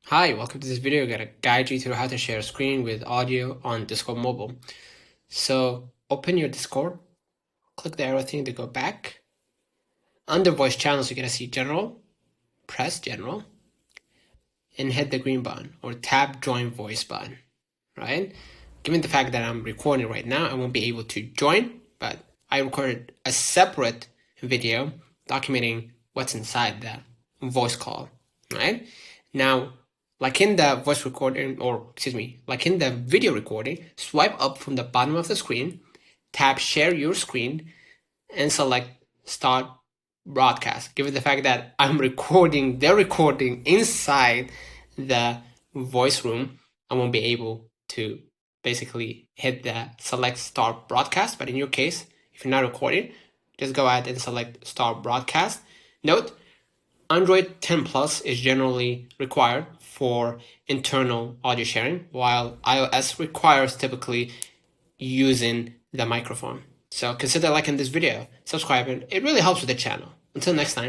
Hi, welcome to this video. I'm gonna guide you through how to share a screen with audio on Discord Mobile. So open your Discord, click the arrow thing to go back. Under voice channels, you're gonna see General, press General, and hit the green button or tap Join Voice button, right? Given the fact that I'm recording right now, I won't be able to join, but I recorded a separate video documenting what's inside the voice call, right? Now, like in the voice recording, or excuse me, like in the video recording, swipe up from the bottom of the screen, tap Share Your Screen, and select Start Broadcast. Given the fact that I'm recording the recording inside the voice room, I won't be able to basically hit the select Start Broadcast. But in your case, if you're not recording, just go ahead and select Start Broadcast. Note, Android 10 Plus is generally required for internal audio sharing, while iOS requires typically using the microphone. So consider liking this video, subscribing. It really helps with the channel. Until next time.